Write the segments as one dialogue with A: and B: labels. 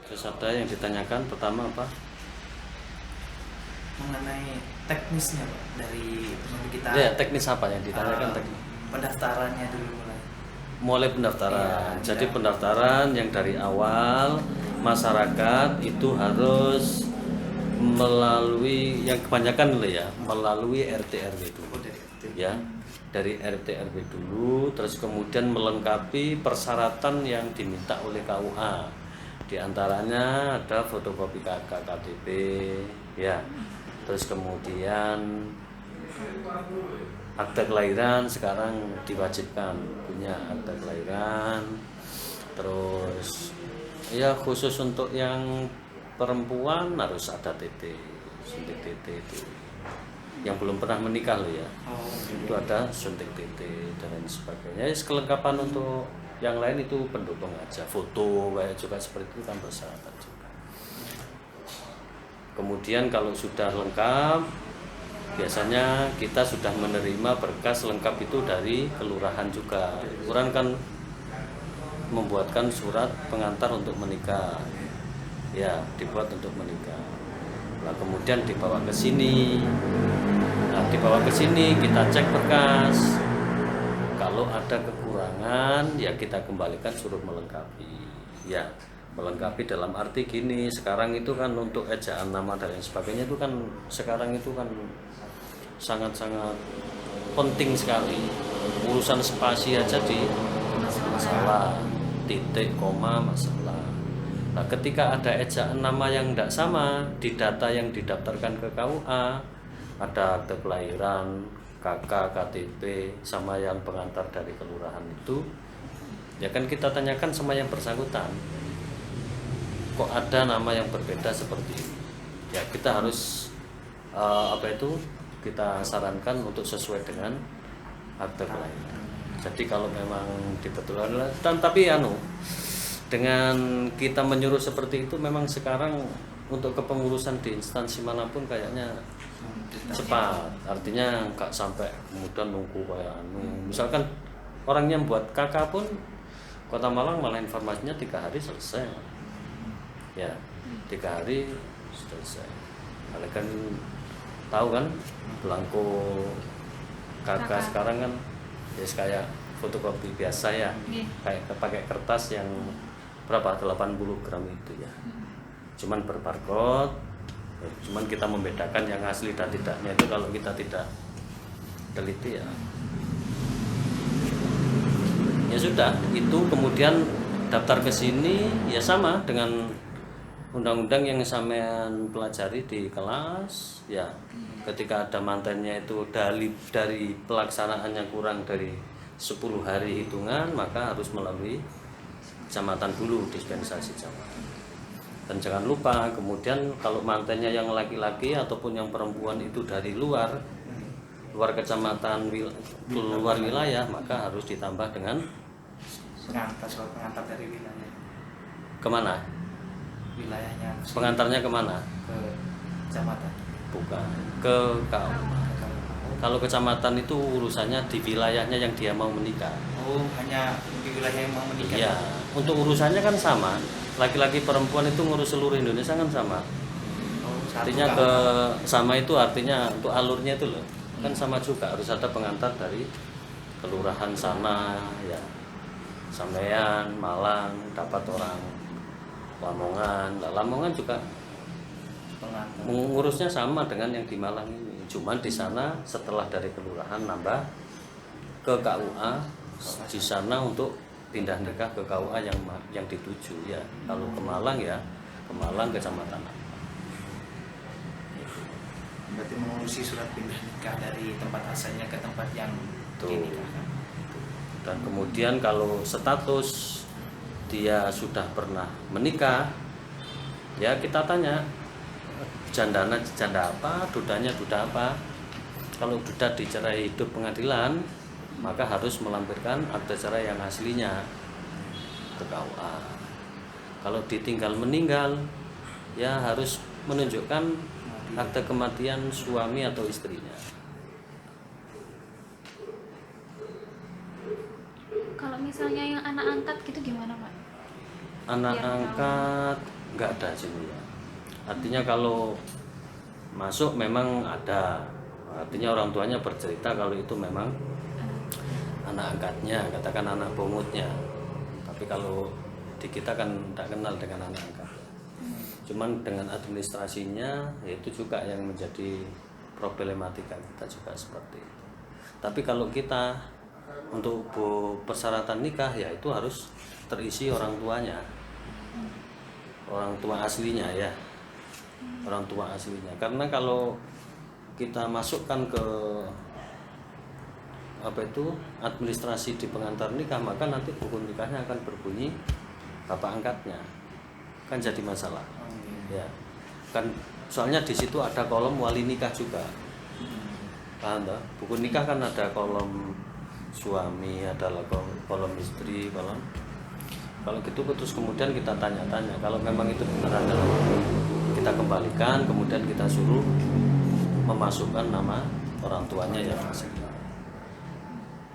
A: Terus ada yang ditanyakan pertama apa?
B: Mengenai teknisnya Pak dari kita
A: Ya, teknis apa yang ditanyakan teknis?
B: pendaftarannya dulu mulai.
A: Mulai pendaftaran.
B: Iya,
A: Jadi
B: iya.
A: pendaftaran yang dari awal masyarakat itu harus melalui yang kebanyakan dulu ya, melalui RT RW dulu.
B: Oh, dari itu.
A: Ya, dari RT RW dulu, terus kemudian melengkapi persyaratan yang diminta oleh KUA. Di antaranya ada fotokopi KK KTP, ya. Terus kemudian akte kelahiran sekarang diwajibkan punya akte kelahiran. Terus ya khusus untuk yang perempuan harus ada TT, suntik TT itu. Yang belum pernah menikah loh ya.
B: Oh,
A: Itu ada suntik TT dan lain sebagainya. Ya, kelengkapan untuk yang lain itu pendukung aja. Foto kayak juga seperti itu kan persyaratan juga. Kemudian kalau sudah lengkap, biasanya kita sudah menerima berkas lengkap itu dari kelurahan juga. Kelurahan kan membuatkan surat pengantar untuk menikah. Ya, dibuat untuk menikah. Nah, kemudian dibawa ke sini. Nah, dibawa ke sini kita cek berkas. Kalau ada kekurangan, ya kita kembalikan suruh melengkapi. Ya, melengkapi dalam arti gini, sekarang itu kan untuk ejaan nama dan lain sebagainya itu kan sekarang itu kan sangat-sangat penting sekali. Urusan spasi aja di masalah, titik, koma, masalah. Nah, ketika ada ejaan nama yang tidak sama di data yang didaftarkan ke KUA, ada akte kelahiran, KK, KTP, sama yang pengantar dari kelurahan itu, ya kan kita tanyakan sama yang bersangkutan, kok ada nama yang berbeda seperti ini? Ya kita harus kita sarankan untuk sesuai dengan akte kelahiran. Jadi kalau memang dibetulkan, dan tapi dengan kita menyuruh seperti itu memang sekarang untuk kepengurusan di instansi manapun kayaknya cepat, artinya nggak sampai kemudian nunggu kayak misalkan orangnya buat KK pun Kota Malang malah informasinya 3 hari selesai ya, 3 hari selesai. Kalian kan tahu kan belangko KK sekarang kan ya kayak fotokopi biasa ya, kayak pakai kertas yang berapa 80 gram itu ya, cuman berbarcode ya, cuman kita membedakan yang asli dan tidaknya itu kalau kita tidak teliti ya ya sudah itu. Kemudian daftar ke sini ya sama dengan undang-undang yang sampean pelajari di kelas ya. Ketika ada mantannya itu dari pelaksanaannya kurang dari 10 hari hitungan, maka harus melalui kecamatan dulu, dispensasi kecamatan. Dan jangan lupa kemudian kalau mantannya yang laki-laki ataupun yang perempuan itu dari luar kecamatan, luar wilayah, maka harus ditambah dengan
B: pengantar dari wilayah.
A: kemana?
B: Wilayahnya.
A: Pengantarnya kemana?
B: Ke kecamatan.
A: Bukan, ke KUA. Kalau kecamatan itu urusannya di wilayahnya yang dia mau menikah.
B: Oh, hanya di wilayah yang mau menikah.
A: Iya, untuk urusannya kan sama. Laki-laki perempuan itu ngurus seluruh Indonesia kan sama.
B: Oh,
A: Artinya ke sama itu artinya untuk alurnya itu loh. Kan sama juga harus ada pengantar dari kelurahan sana ya. Sampean Malang dapat orang Lamongan. Nah, Lamongan juga
B: pengantar.
A: mengurusnya sama dengan yang di Malang ini. Cuman di sana setelah dari kelurahan nambah ke KUA di sana untuk pindah nikah ke KUA yang dituju ya. Kalau ke Malang ya ke Malang kecamatan.
B: Berarti mengurusi surat pindah nikah dari tempat asalnya ke tempat yang dinikahkan.
A: Dan kemudian kalau status dia sudah pernah menikah, ya kita tanya jandanya janda apa, dudanya duda apa. Kalau duda dicerai hidup pengadilan, maka harus melampirkan akte cerai yang aslinya ke KUA. Kalau ditinggal meninggal, ya harus menunjukkan akte kematian suami atau istrinya.
C: Kalau misalnya yang anak angkat gitu gimana Pak?
A: Anak
C: Biar
A: angkat nggak ada sini ya. Artinya kalau masuk memang ada. Artinya orang tuanya bercerita kalau itu memang anak angkatnya, katakan anak bungutnya. Tapi kalau di kita kan tidak kenal dengan anak angkat. Cuman dengan administrasinya ya itu juga yang menjadi problematika kita juga seperti itu. Tapi kalau kita untuk persyaratan nikah ya itu harus terisi orang tuanya, orang tua aslinya ya, orang tua aslinya. Karena kalau kita masukkan ke apa itu administrasi di pengantar nikah, maka nanti buku nikahnya akan berbunyi bapak angkatnya, kan jadi masalah. Ya, kan soalnya di situ ada kolom wali nikah juga. Paham toh? Buku nikah kan ada kolom suami, ada kolom istri, kolom. Kalau gitu terus kemudian kita tanya-tanya, kalau memang itu benar adalah kita kembalikan, kemudian kita suruh memasukkan nama orang tuanya ya masing.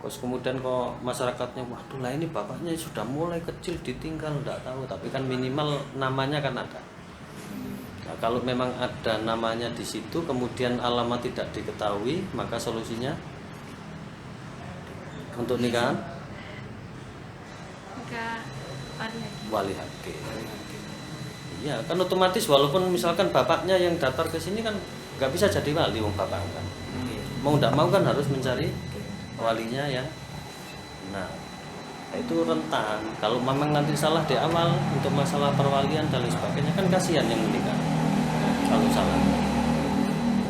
A: Terus kemudian kok masyarakatnya, waduh lah ini bapaknya sudah mulai kecil ditinggal, enggak tahu, tapi kan minimal namanya kan ada. Nah, kalau memang ada namanya di situ, kemudian alamat tidak diketahui, maka solusinya untuk nikahan wali hakim. Iya, kan otomatis walaupun misalkan bapaknya yang daftar ke sini kan nggak bisa jadi wali, wong bapak kan. Mau nggak mau kan harus mencari walinya ya. Nah, itu rentan. Kalau memang nanti salah di awal untuk masalah perwalian dan lain sebagainya kan kasihan yang menikah. Kalau salah,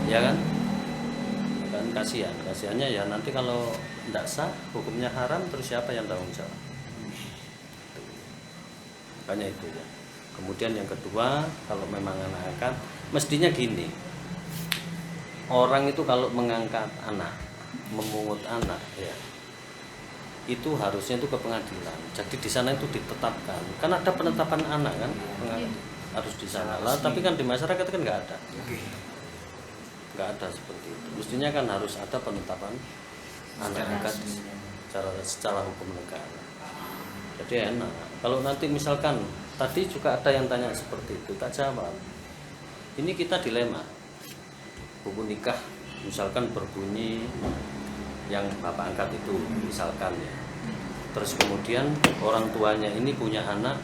A: ya kan? Kan kasihannya ya nanti kalau tidak sah, hukumnya haram, terus siapa yang tanggung jawab? Makanya itu ya. Kemudian yang kedua, kalau memang anak angkat, mestinya gini. Orang itu kalau mengangkat anak, memungut anak, ya, itu harusnya itu ke pengadilan. Jadi di sana itu ditetapkan. Kan ada penetapan anak kan, harus di sana. Lah, tapi kan di masyarakat kan nggak ada. Nggak ada seperti itu. Mestinya kan harus ada penetapan anak angkat secara hukum negara. Jadi enak. Kalau nanti misalkan tadi juga ada yang tanya seperti itu, tak jawab. Ini kita dilema. Buku nikah misalkan berbunyi yang bapak angkat itu misalkan ya. Terus kemudian orang tuanya ini punya anak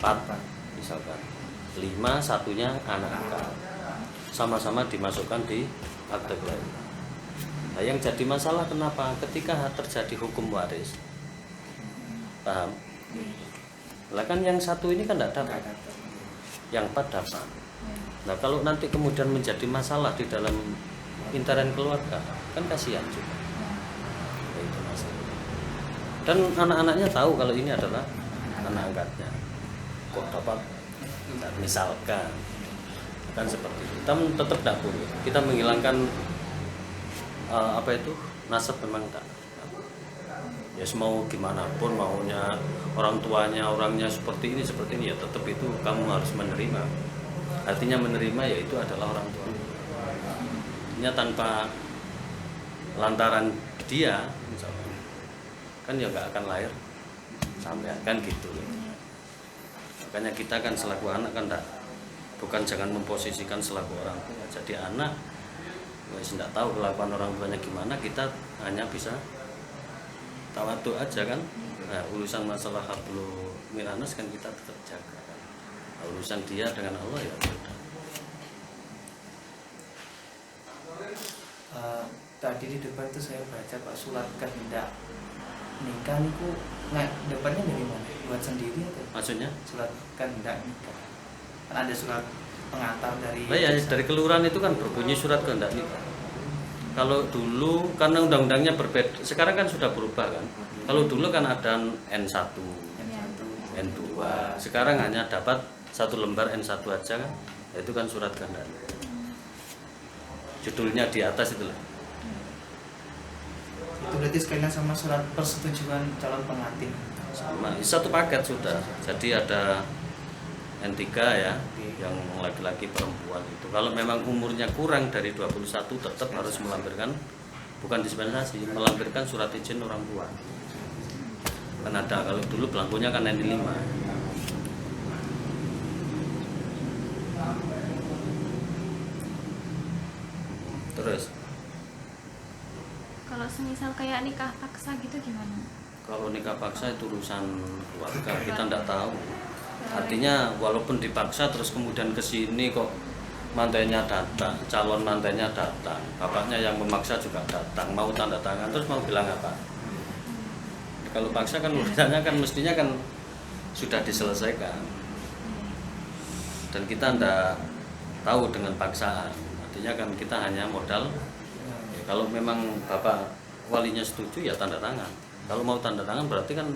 A: 4 misalkan. 5 satunya anak angkat. Sama-sama dimasukkan di akte kelahiran. Nah, yang jadi masalah kenapa? Ketika terjadi hukum waris. Paham? Lah kan yang satu ini kan tidak dapat, yang 4 dapat. Nah kalau nanti kemudian menjadi masalah di dalam intern keluarga, kan kasihan juga. Ya, itu masalah. Dan anak-anaknya tahu kalau ini adalah anak angkatnya. Kok dapat? Misalkan, kan seperti itu. Kita tetap tidak boleh. Kita menghilangkan apa itu nasab memang tak. Ya mau gimana pun maunya orang tuanya orangnya seperti ini ya tetap itu kamu harus menerima. Artinya menerima ya itu adalah orang tua. Artinya tanpa lantaran dia misalnya, kan ya nggak akan lahir sampai kan gitu. Makanya kita kan selaku anak kan bukan jangan memposisikan selaku orang tua. Jadi anak tidak tahu kelakuan orang tuanya gimana, kita hanya bisa tawadhu aja kan. Nah, urusan masalah hablum minanas kan kita tetap jaga kan. Nah, urusan dia dengan Allah ya sudah.
B: Tadi di depan itu saya baca Pak, surat kehendak nikah niku depannya dari mana? Buat sendiri atau?
A: Maksudnya?
B: Surat kehendak nikah. Kan ada surat pengantar dari.
A: Nah, ya dari kelurahan itu kan berbunyi surat kehendak nikah. Kalau dulu karena undang-undangnya berbeda, sekarang kan sudah berubah kan. Kalau dulu kan ada N1, N2. Sekarang hanya dapat 1 lembar N1 aja kan. Itu kan surat kehendak. Judulnya di atas itulah.
B: Itu berarti sekalian sama surat persetujuan calon pengantin.
A: Sama, satu paket sudah. Jadi ada N3 ya, yang laki-laki perempuan itu. Kalau memang umurnya kurang dari 21 tetap harus melampirkan, bukan dispensasi, melampirkan surat izin orang tua. Kan ada, kalau dulu belangkonya kan N5.
C: semisal kayak nikah paksa gitu gimana?
A: Kalau nikah paksa itu urusan keluarga, kita tidak tahu. Artinya walaupun dipaksa terus kemudian ke sini kok mantainya datang, calon mantainya datang, bapaknya yang memaksa juga datang, mau tanda tangan terus mau bilang apa? Kalau paksa kan urusannya kan mestinya kan sudah diselesaikan. Dan kita tidak tahu dengan paksaan. Artinya kan kita hanya modal. Ya, kalau memang bapak walinya setuju ya tanda tangan. Kalau mau tanda tangan berarti kan,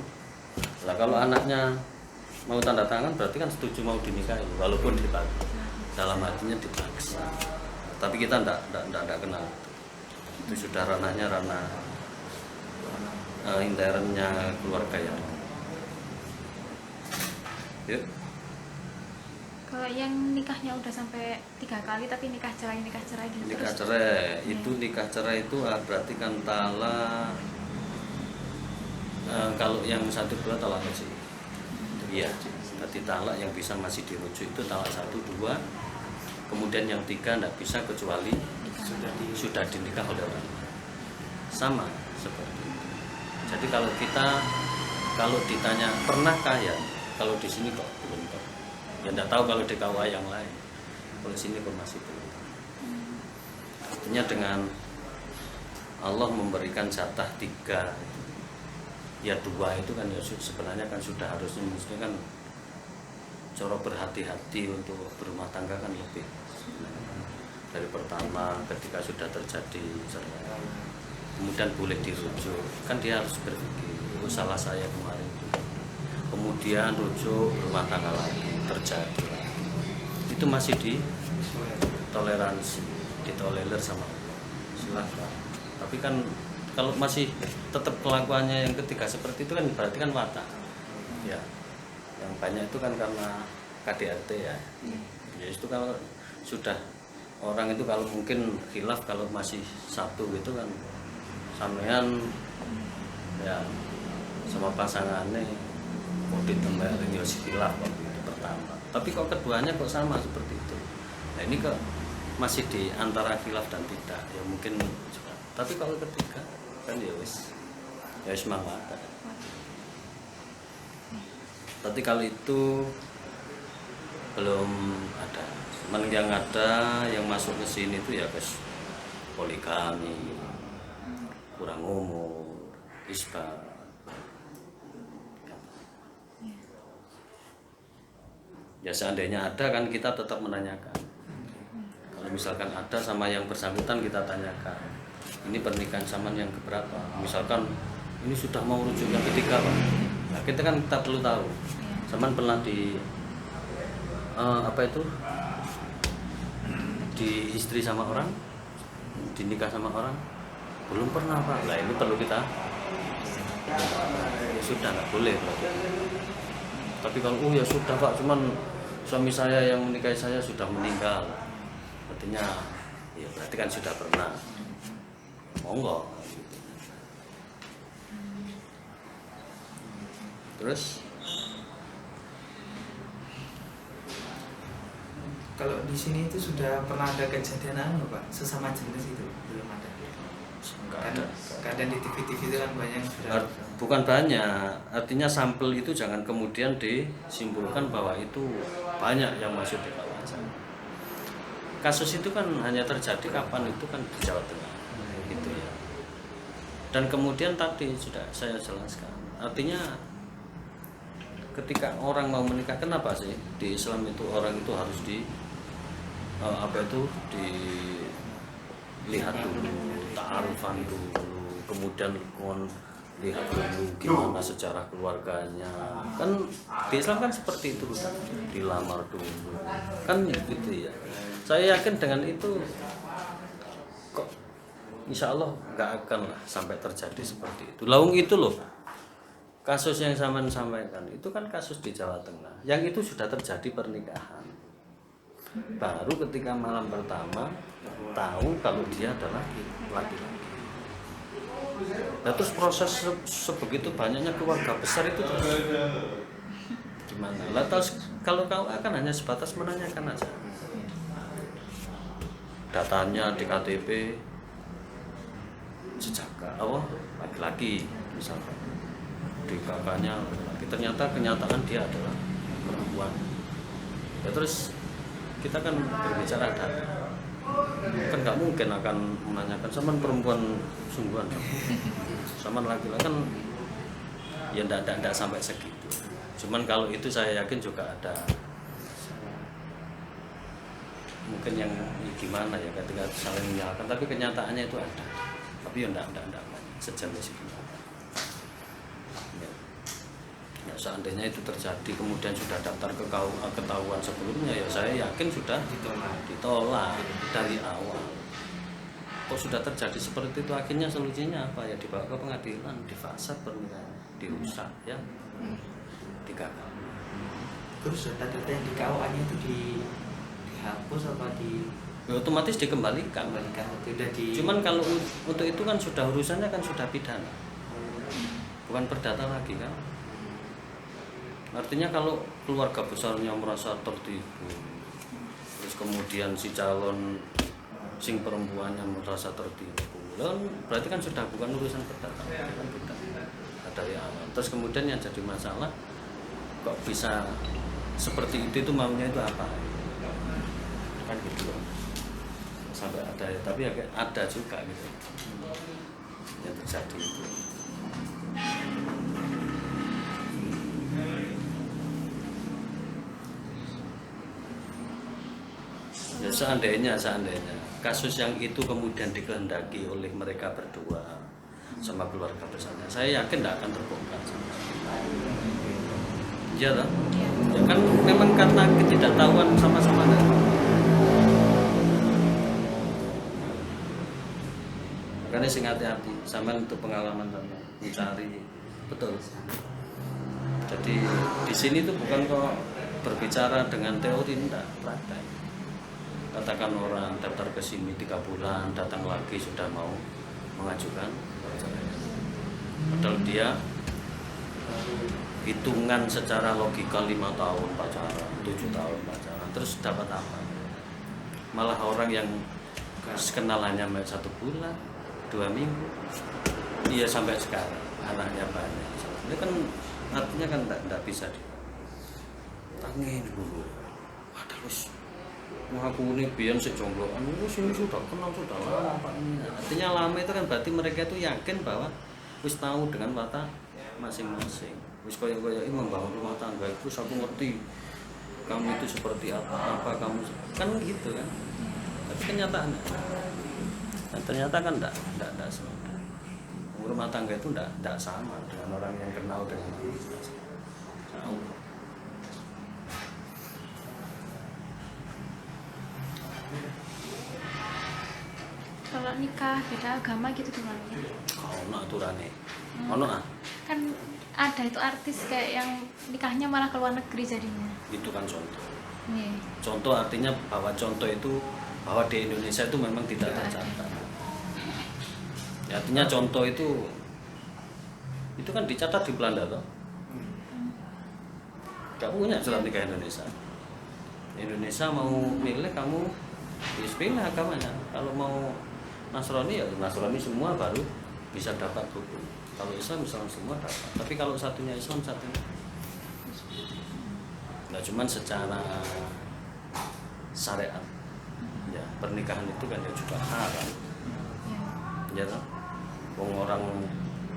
A: lah kalau anaknya mau tanda tangan berarti kan setuju mau dinikahi walaupun dipaksa. Dalam artinya dipaksa. Tapi kita tidak kenal. Itu sudah ranahnya ranah internnya keluarga ya. Yuk.
C: Kalau yang nikahnya udah sampai 3 kali tapi nikah cerai gitu.
A: Nikah cerai itu nikah cerai itu berarti kan talak. Kalau yang 1 2 talak sih. Iya. Berarti talak yang bisa masih dirujuk itu talak 1 2. Kemudian yang 3 tidak bisa kecuali sudah dinikah oleh orang. Sama seperti itu. Jadi kalau ditanya pernahkah ya? Kalau di sini kok belum tahu. Ya tidak tahu kalau di KUA yang lain. Kalau sini kok masih belum tahu. Artinya dengan Allah memberikan jatah 3, ya 2 itu kan ya sebenarnya kan sudah harusnya mestinya kan cara berhati-hati untuk berumah tangga kan lebih dari pertama ketika sudah terjadi cerai. Kemudian boleh dirujuk, kan dia harus berpikir, oh salah saya kemarin itu. Kemudian rujuk berumah tangga lagi, terjadi lagi. Itu masih ditoleransi, ditolerir sama Allah. Silahkan. Tapi kan kalau masih tetap kelakuannya yang ketiga seperti itu kan berarti kan watak. Ya, yang banyak itu kan karena KDRT ya. Ya itu kalau sudah orang itu kalau mungkin khilaf kalau masih satu gitu kan sampean ya sama pasangannya kok ditembakin ya khilaf waktu itu pertama. Tapi kok keduanya kok sama seperti itu. Nah ini kok masih di antara khilaf dan tidak ya mungkin juga. Tapi kalau ketiga kan ya wis mangkat. Tapi kalau itu belum ada. Cuman yang ada yang masuk ke sini itu ya guys poligami, kurang umur, isbat. Ya seandainya ada kan kita tetap menanyakan. Kalau misalkan ada sama yang bersangkutan kita tanyakan. Ini pernikahan zaman yang keberapa? Misalkan ini sudah mau rujuk yang ketiga Pak. Nah, kita kan kita perlu tahu. Zaman pernah di di istri sama orang, dinikah sama orang, belum pernah Pak. Nah ini perlu kita. Ya sudah nggak boleh berarti. Tapi kalau ya sudah Pak, cuman suami saya yang menikahi saya sudah meninggal, artinya ya berarti kan sudah pernah. Monggo. Terus
B: kalau di sini itu sudah pernah ada kejadian Pak sesama jenis itu belum ada.
A: nggak ada.
B: Keadaan di TV-TV itu kan banyak sudah.
A: Bukan banyak, artinya sampel itu jangan kemudian disimpulkan bahwa itu banyak yang masuk di kawasan. Kasus itu kan hanya terjadi kapan itu kan di Jawa Tengah, gitu ya. Dan kemudian tadi sudah saya jelaskan, artinya ketika orang mau menikah, kenapa sih di Islam itu orang itu harus dilihat dulu, ta'arufan dulu, kemudian lihat dulu gimana sejarah keluarganya. Kan di Islam kan seperti itu, dilamar dulu kan gitu ya. Saya yakin dengan itu kok insya Allah nggak akan lah sampai terjadi seperti itu. Laung itu loh kasus yang saya sampaikan itu kan kasus di Jawa Tengah yang itu sudah terjadi pernikahan. Baru ketika malam pertama tahu kalau dia adalah laki-laki. Nah terus proses sebegitu banyaknya keluarga besar itu terus gimana? Lah terus kalau kau akan hanya sebatas menanyakan aja. Datanya di KTP sejaka laki-laki misalkan di kakaknya laki-laki, ternyata kenyataan dia adalah perempuan ya, terus kita kan berbicara data kan nggak mungkin akan menanyakan sama perempuan sungguhan sama laki-laki kan ya enggak sampai segitu. Cuman kalau itu saya yakin juga ada mungkin yang gimana ya ketika saling menyalahkan, tapi kenyataannya itu ada, tapi ya enggak sejenis itu. Ya, seandainya itu terjadi kemudian sudah daftar ke KUA ketahuan sebelumnya ya saya yakin sudah ditolak dari awal. Kok sudah terjadi seperti itu, akhirnya solusinya apa ya, dibawa ke pengadilan, difasad pernikahan, dirusak ya, digagal.
B: Terus data-data yang di KUA-nya itu dihapus apa
A: ya, otomatis dikembalikan. Cuman kalau untuk itu kan sudah urusannya kan sudah pidana, bukan perdata lagi kan. Artinya kalau keluarga besarnya merasa tertipu, terus kemudian si calon sing perempuannya merasa tertipu, berarti kan sudah bukan urusan perdata, kan bukan dari awal. Terus kemudian yang jadi masalah, kok bisa seperti itu maunya itu apa? Kan gitu loh. Sampai ada, tapi ada juga gitu yang terjadi itu. Ya, seandainya kasus yang itu kemudian dikehendaki oleh mereka berdua sama keluarga besarnya, saya yakin tidak akan terbongkar. Iya toh? Ya kan memang karena ketidaktahuan sama-sama kan. Makanya sing hati-hati sama untuk pengalaman sama mencari betul. Jadi di sini tuh bukan kok berbicara dengan teori, enggak, praktek. Katakan orang daftar ke sini 3 bulan, datang lagi sudah mau mengajukan perceraian. Padahal dia hitungan secara logika 5 tahun pacaran, 7 tahun pacaran, terus dapat apa? Malah orang yang kenalannya 1 bulan, 2 minggu, dia sampai sekarang anaknya banyak. Ini kan artinya kan tidak bisa ditangin dulu. Waduh, aku ini biar sejombloan, ini sudah kenal sudah lama Pak ini. Artinya lama itu kan berarti mereka itu yakin bahwa wis tahu dengan watak masing-masing. Wis koyo-koyo ini membangun rumah tangga itu aku ngerti kamu itu seperti apa kamu kan gitu kan. Tapi kenyataannya dan ternyata kan enggak sama. Rumah tangga itu enggak sama dengan orang yang kenal dengan jauh.
C: Kalau nikah beda agama gitu gimana?
A: Ono aturannya. Ono
C: kan ada itu artis kayak yang nikahnya malah ke luar negeri jadinya.
A: Itu kan contoh.
C: Nih.
A: Contoh artinya bahwa contoh itu bahwa di Indonesia itu memang tidak tercatat. Ya, artinya contoh itu kan dicatat di Belanda toh. Gak punya surat nikah Indonesia. Indonesia mau milih kamu pilih agamanya. Kalau mau Nasrani ya Nasrani semua baru bisa dapat hukum. Kalau Islam semua dapat. Tapi kalau satunya Islam satunya nggak cuman secara syariat. Ya pernikahan itu kan ya juga haram. Ya kan? Orang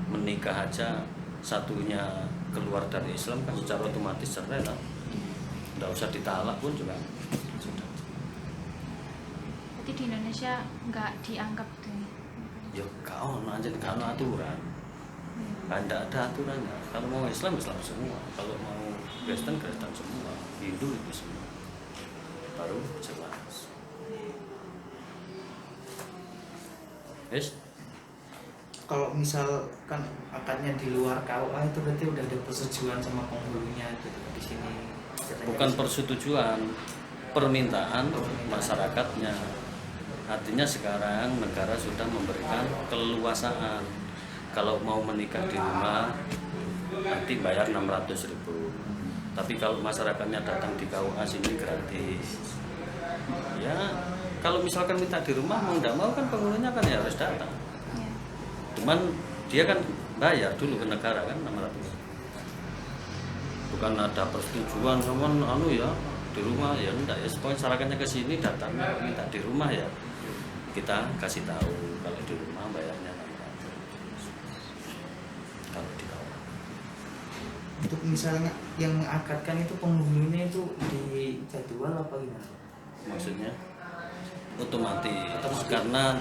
A: menikah aja satunya keluar dari Islam kan secara otomatis cerai lah. Nggak usah ditalak pun juga sudah.
C: Jadi di Indonesia nggak dianggap tuh.
A: Ya kau aja nggak ada aturan. Nggak ada aturannya. Kalau mau Islam semua. Kalau mau Kristen semua. Hindu itu semua. Baru jelas. Yes.
B: Kalau misalkan akadnya di luar KUA itu berarti udah ada persetujuan sama penghulunya gitu di sini.
A: Bukan persetujuan, permintaan masyarakatnya. Artinya sekarang negara sudah memberikan keleluasaan. Kalau mau menikah di rumah nanti bayar 600.000. Tapi kalau masyarakatnya datang di KUA sini gratis. Ya, kalau misalkan minta di rumah mau tidak mau kan penghulunya kan ya harus datang. Cuman dia kan bayar dulu ke negara kan 600. Bukan ada persetujuan sama anu ya di rumah ya enggak ya, pokoknya syaratnya ke sini datang minta di rumah ya kita kasih tahu kalau di rumah bayarnya 600. Kalau di kawah
B: Untuk misalnya yang mengakadkan itu penghulunya itu di jadwal apa gimana?
A: maksudnya otomatis karena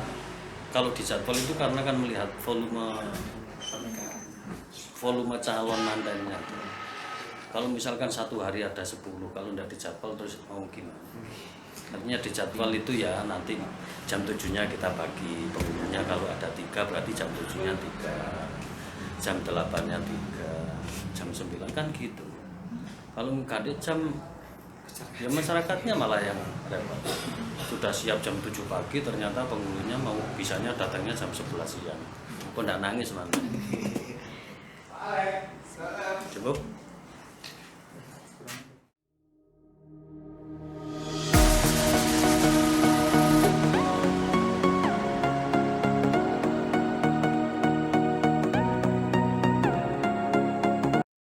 A: kalau di jadwal itu karena kan melihat volume calon mantannya. Kalau misalkan satu hari ada 10, kalau tidak dijadwal terus mau gimana? Artinya di jadwal itu ya nanti jam 7-nya kita bagi penghulunya, kalau ada 3 berarti jam 7-nya 3, jam 8-nya 3, jam 9 kan gitu. Kalau nggak ada jam ya masyarakatnya malah yang repot. Sudah siap jam 7 pagi ternyata penghulunya mau bisanya datangnya jam 11 siang. Kok nggak nangis mana? Cukup?